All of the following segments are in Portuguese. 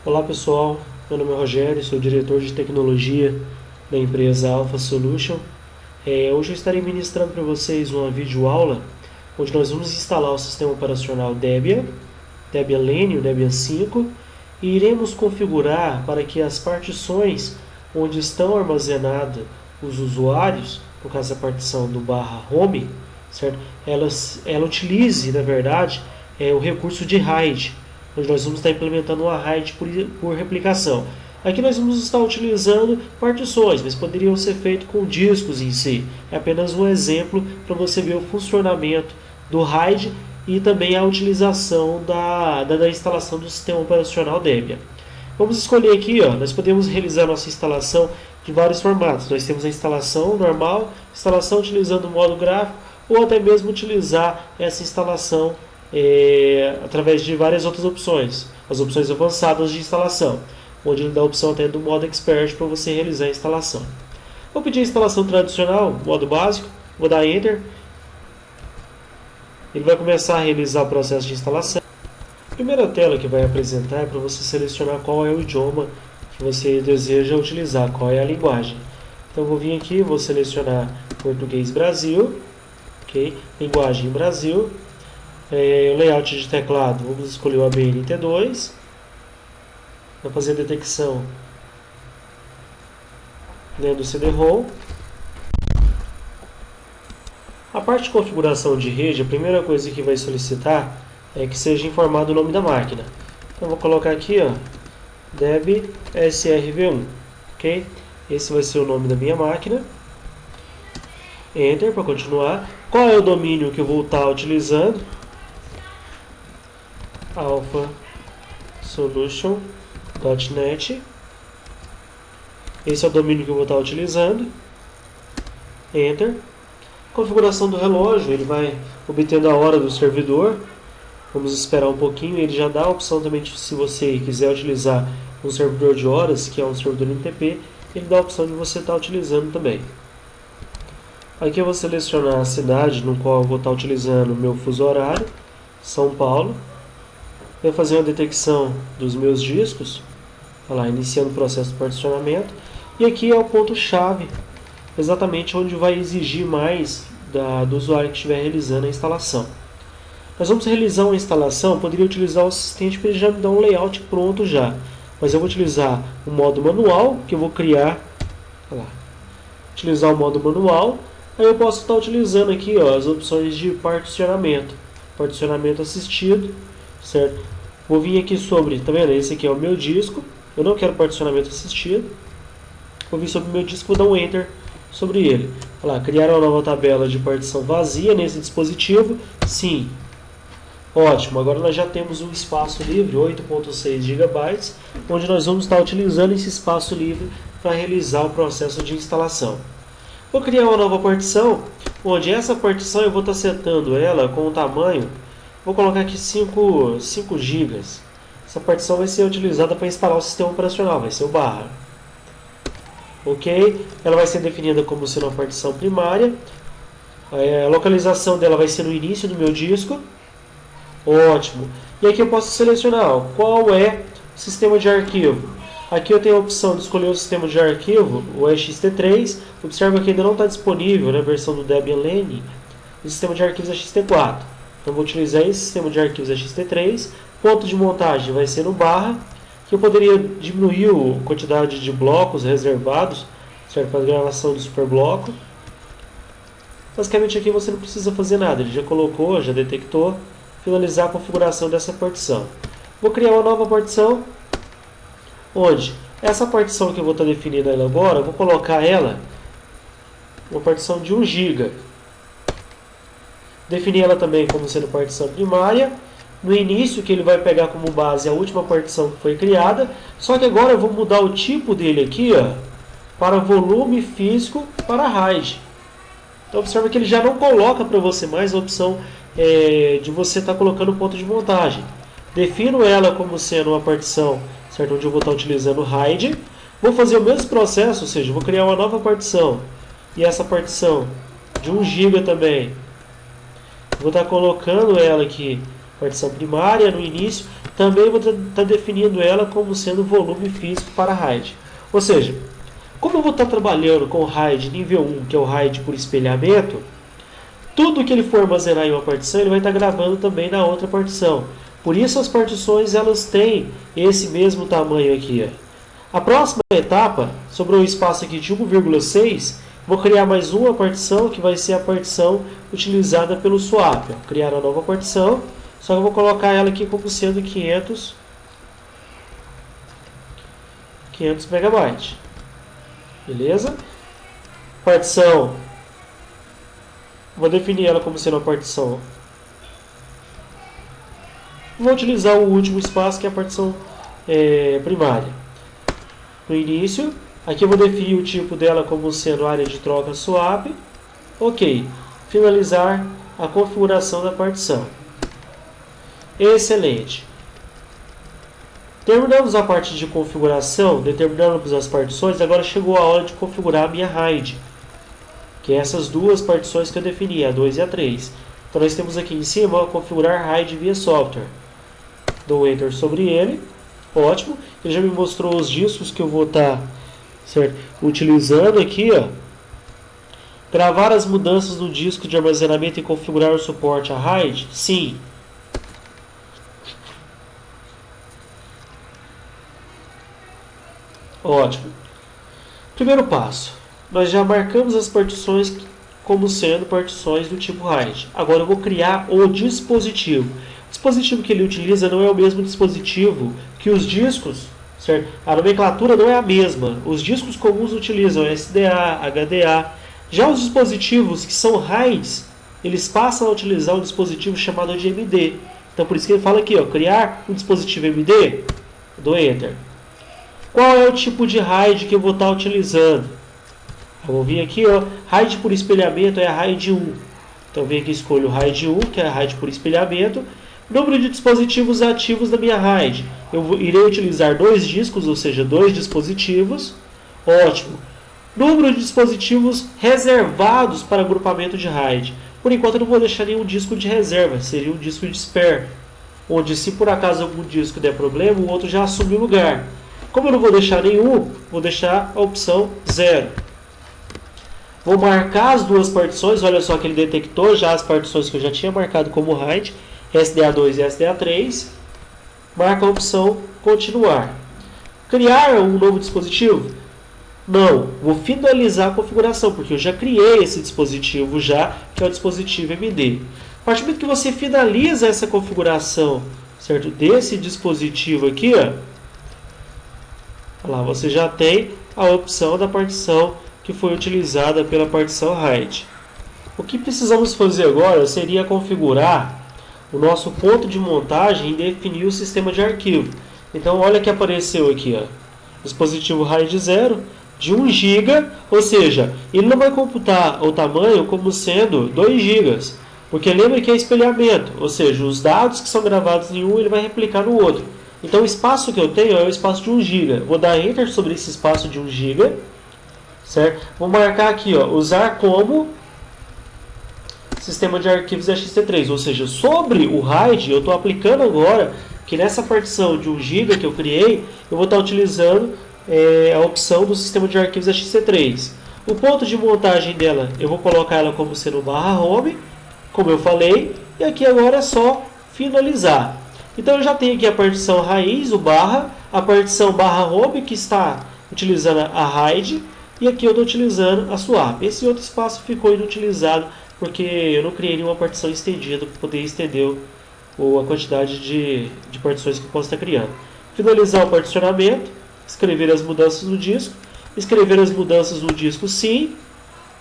Olá pessoal, meu nome é Rogério, sou diretor de tecnologia da empresa Alpha Solution. Hoje eu estarei ministrando para vocês uma videoaula onde nós vamos instalar o sistema operacional Debian Lenio, Debian 5 e iremos configurar para que as partições onde estão armazenados os usuários, no caso a partição do /home, certo? Ela utilize, na verdade, o recurso de RAID, onde nós vamos estar implementando uma RAID por replicação. Aqui nós vamos estar utilizando partições, mas poderiam ser feitos com discos em si. É apenas um exemplo para você ver o funcionamento do RAID e também a utilização da instalação do sistema operacional Debian. Vamos escolher aqui, nós podemos realizar nossa instalação de vários formatos. Nós temos a instalação normal, instalação utilizando o modo gráfico, ou até mesmo utilizar essa instalação através de várias outras opções, as opções avançadas de instalação, onde ele dá a opção até do modo expert para você realizar a instalação. Vou pedir a instalação tradicional, modo básico, vou dar Enter. Ele vai começar a realizar o processo de instalação. A primeira tela que vai apresentar é para você selecionar qual é o idioma que você deseja utilizar, qual é a linguagem. Então eu vou vir aqui, vou selecionar Português Brasil, okay? Linguagem Brasil. Layout de teclado, vamos escolher o ABNT2. Vai fazer a detecção do CD-ROM. A parte de configuração de rede, a primeira coisa que vai solicitar é que seja informado o nome da máquina. Então vou colocar aqui, Deb SRV1, ok? Esse vai ser o nome da minha máquina. Enter para continuar. Qual é o domínio que eu vou estar utilizando? alphasolution.net. Esse é o domínio que eu vou estar utilizando. Enter. Configuração do relógio, ele vai obtendo a hora do servidor. Vamos esperar um pouquinho, ele já dá a opção também, se você quiser utilizar um servidor de horas, que é um servidor NTP, ele dá a opção de você estar utilizando também. Aqui eu vou selecionar a cidade no qual eu vou estar utilizando o meu fuso horário, São Paulo. Vou fazer uma detecção dos meus discos, iniciando o processo de particionamento. E aqui é o ponto-chave, exatamente onde vai exigir mais do usuário que estiver realizando a instalação. Nós vamos realizar uma instalação, poderia utilizar o assistente para ele já me dar um layout pronto já. Mas eu vou utilizar o modo manual, que eu vou criar. Utilizar o modo manual. Aí eu posso estar utilizando aqui as opções de particionamento. Particionamento assistido, certo? Vou vir aqui sobre, tá vendo? Esse aqui é o meu disco. Eu não quero particionamento assistido. Vou vir sobre o meu disco, vou dar um Enter sobre ele. Criar uma nova tabela de partição vazia nesse dispositivo. Sim. Ótimo, agora nós já temos um espaço livre, 8.6 GB, onde nós vamos estar utilizando esse espaço livre para realizar o processo de instalação. Vou criar uma nova partição, onde essa partição eu vou estar setando ela com o tamanho, vou colocar aqui 5 GB. Essa partição vai ser utilizada para instalar o sistema operacional, vai ser o barra. Ok? Ela vai ser definida como sendo uma partição primária. A localização dela vai ser no início do meu disco. Ótimo. E aqui eu posso selecionar qual é o sistema de arquivo. Aqui eu tenho a opção de escolher o sistema de arquivo, o ext3. Observa que ainda não está disponível na versão do Debian Lenio o sistema de arquivos ext4. Então vou utilizar esse sistema de arquivos ext3. Ponto de montagem vai ser no barra, que eu poderia diminuir a quantidade de blocos reservados, certo, para a gravação do superbloco. Basicamente aqui você não precisa fazer nada, ele já colocou, já detectou. Finalizar a configuração dessa partição. Vou criar uma nova partição, onde essa partição que eu vou estar definindo ela agora, eu vou colocar ela, uma partição de 1 GB. Definir ela também como sendo partição primária. No início, que ele vai pegar como base a última partição que foi criada, só que agora eu vou mudar o tipo dele aqui, para volume físico para RAID. Então observa que ele já não coloca para você mais a opção de você estar colocando o ponto de montagem. Defino ela como sendo uma partição, certo, onde eu vou estar utilizando RAID. Vou fazer o mesmo processo, ou seja, vou criar uma nova partição. E essa partição de 1 GB também. Vou estar colocando ela aqui partição primária no início, também vou estar definindo ela como sendo volume físico para RAID. Ou seja, como eu vou estar trabalhando com o RAID nível 1, que é o RAID por espelhamento, tudo que ele for armazenar em uma partição, ele vai estar gravando também na outra partição. Por isso as partições elas têm esse mesmo tamanho aqui. A próxima etapa, sobrou um espaço aqui de 1,6, vou criar mais uma partição, que vai ser a partição utilizada pelo swap. Criar uma nova partição, só que eu vou colocar ela aqui como sendo 500 MB. Beleza? Partição, vou definir ela como sendo uma partição. Vou utilizar o último espaço, que é a partição primária. No início, aqui eu vou definir o tipo dela como sendo área de troca swap. Ok. Finalizar a configuração da partição. Excelente. Terminamos a parte de configuração, determinamos as partições, agora chegou a hora de configurar a minha RAID, que é essas duas partições que eu defini, a 2 e a 3. Então nós temos aqui em cima, configurar RAID via software. Dou Enter sobre ele. Ótimo. Ele já me mostrou os discos que eu vou estar utilizando aqui. Gravar as mudanças no disco de armazenamento e configurar o suporte a RAID? Sim. Ótimo. Primeiro passo. Nós já marcamos as partições como sendo partições do tipo RAID. Agora eu vou criar o dispositivo. O dispositivo que ele utiliza não é o mesmo dispositivo que os discos, certo? A nomenclatura não é a mesma. Os discos comuns utilizam SDA, HDA. Já os dispositivos que são RAIDs, eles passam a utilizar um dispositivo chamado de MD. Então por isso que ele fala aqui, criar um dispositivo MD, do Enter. Qual é o tipo de RAID que eu vou estar utilizando? Eu vou vir aqui, RAID por espelhamento é a RAID 1. Então eu venho aqui e escolho o RAID 1, que é a RAID por espelhamento. Número de dispositivos ativos da minha RAID. Eu irei utilizar 2 discos, ou seja, 2 dispositivos. Ótimo. Número de dispositivos reservados para agrupamento de RAID. Por enquanto eu não vou deixar nenhum disco de reserva, seria um disco de spare, onde se por acaso algum disco der problema, o outro já assume o lugar. Como eu não vou deixar nenhum, vou deixar a opção 0. Vou marcar as duas partições, olha só que ele detectou já as partições que eu já tinha marcado como RAID, SDA2 e SDA3. Marca a opção continuar. Criar um novo dispositivo? Não, vou finalizar a configuração, porque eu já criei esse dispositivo já, que é o dispositivo MD. A partir do momento que você finaliza essa configuração, certo, desse dispositivo aqui, olha lá, você já tem a opção da partição que foi utilizada pela partição RAID. O que precisamos fazer agora seria configurar o nosso ponto de montagem e definir o sistema de arquivo. Então olha que apareceu aqui, dispositivo RAID 0 de 1 GB, ou seja, ele não vai computar o tamanho como sendo 2 GB, porque lembra que é espelhamento, ou seja, os dados que são gravados em um ele vai replicar no outro. Então o espaço que eu tenho é o espaço de 1 GB. Vou dar Enter sobre esse espaço de 1 GB, certo? Vou marcar aqui, usar como sistema de arquivos ext3, ou seja, sobre o RAID eu estou aplicando agora que nessa partição de 1 GB que eu criei, eu vou estar utilizando a opção do sistema de arquivos ext3. O ponto de montagem dela, eu vou colocar ela como sendo /home, como eu falei, e aqui agora é só finalizar. Então eu já tenho aqui a partição raiz, o barra, a partição /home que está utilizando a RAID, e aqui eu estou utilizando a swap. Esse outro espaço ficou inutilizado porque eu não criei nenhuma partição estendida para poder estender a quantidade de partições que eu posso estar criando. Finalizar o particionamento, escrever as mudanças no disco, escrever as mudanças no disco sim,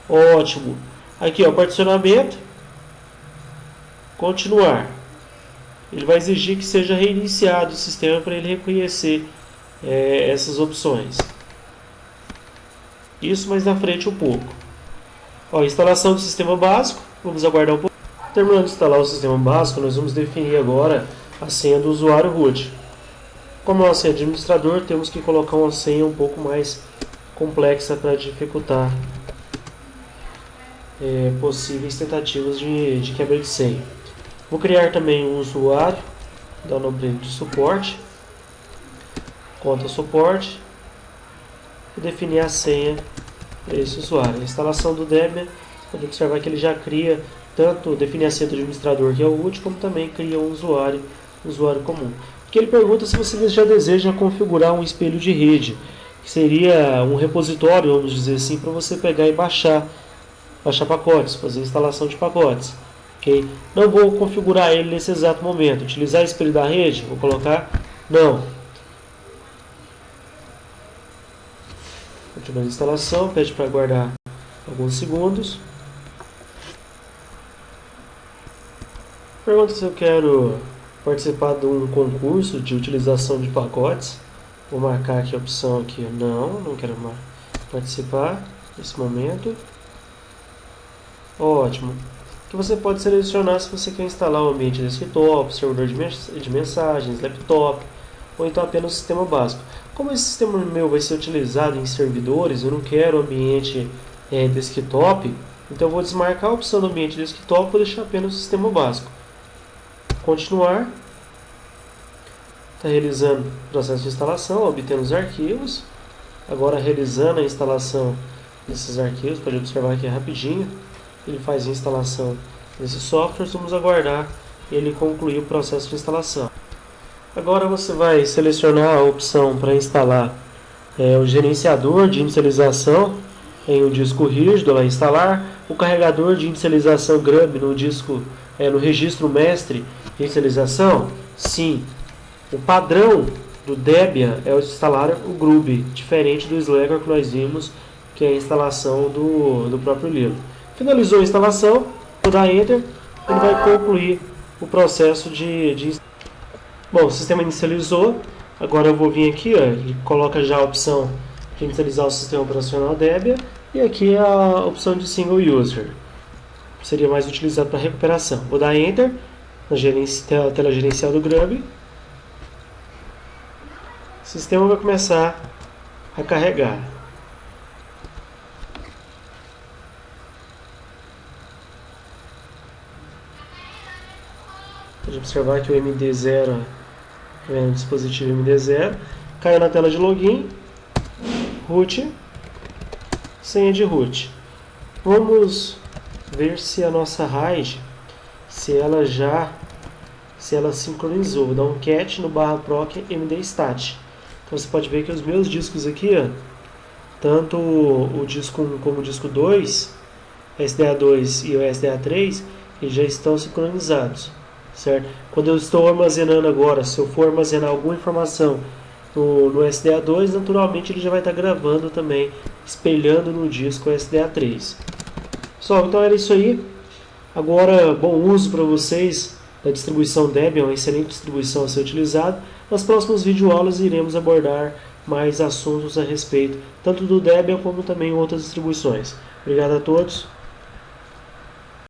ótimo. Aqui particionamento, continuar. Ele vai exigir que seja reiniciado o sistema para ele reconhecer essas opções. Isso mais na frente um pouco. Instalação do sistema básico, vamos aguardar um pouco. Terminando de instalar o sistema básico, nós vamos definir agora a senha do usuário root. Como nós somos administrador, temos que colocar uma senha um pouco mais complexa para dificultar possíveis tentativas de quebra de senha. Vou criar também um usuário, dar o nome dele de suporte, conta suporte, e definir a senha para esse usuário. A instalação do Debian, pode observar que ele já cria, tanto definir a senha do administrador, que é o root, como também cria um usuário comum. Aqui ele pergunta se você já deseja configurar um espelho de rede, que seria um repositório, vamos dizer assim, para você pegar e baixar pacotes, fazer instalação de pacotes. Okay? Não vou configurar ele nesse exato momento. Utilizar espelho da rede? Vou colocar não. Continuando a instalação, pede para aguardar alguns segundos. Pergunta se eu quero participar de um concurso de utilização de pacotes. Vou marcar aqui a opção aqui, não quero mais participar nesse momento. Ótimo. Que você pode selecionar se você quer instalar um ambiente desktop, servidor de mensagens, laptop, ou então apenas o sistema básico. Como esse sistema meu vai ser utilizado em servidores, eu não quero ambiente desktop, então eu vou desmarcar a opção do ambiente desktop e vou deixar apenas o sistema básico. Continuar. Está realizando o processo de instalação, obtendo os arquivos. Agora realizando a instalação desses arquivos, pode observar que é rapidinho. Ele faz a instalação desses softwares, vamos aguardar ele concluir o processo de instalação. Agora você vai selecionar a opção para instalar o gerenciador de inicialização em um disco rígido, vai instalar o carregador de inicialização Grub no disco, no registro mestre de inicialização. Sim, o padrão do Debian é instalar o Grub, diferente do Slackware que nós vimos, que é a instalação do próprio livro. Finalizou a instalação, vou dar Enter, ele vai concluir o processo de... Bom, o sistema inicializou, agora eu vou vir aqui, ele coloca já a opção de inicializar o sistema operacional Debian, e aqui a opção de Single User, seria mais utilizado para recuperação. Vou dar Enter, na tela gerencial do Grub, o sistema vai começar a carregar. Pode observar que o MD0 é um dispositivo MD0. Caiu na tela de login, root, senha de root. Vamos ver se a nossa RAID, se ela sincronizou. Vou dar um cat no /proc mdstat. Então você pode ver que os meus discos aqui, tanto o disco 1 como o disco 2, SDA2 e o SDA3, eles já estão sincronizados. Certo? Quando eu estou armazenando agora, se eu for armazenar alguma informação no SDA2, naturalmente ele já vai estar gravando também, espelhando no disco SDA3. Pessoal, então era isso aí. Agora, bom uso para vocês da distribuição Debian, uma excelente distribuição a ser utilizada. Nas próximas videoaulas iremos abordar mais assuntos a respeito, tanto do Debian como também outras distribuições. Obrigado a todos.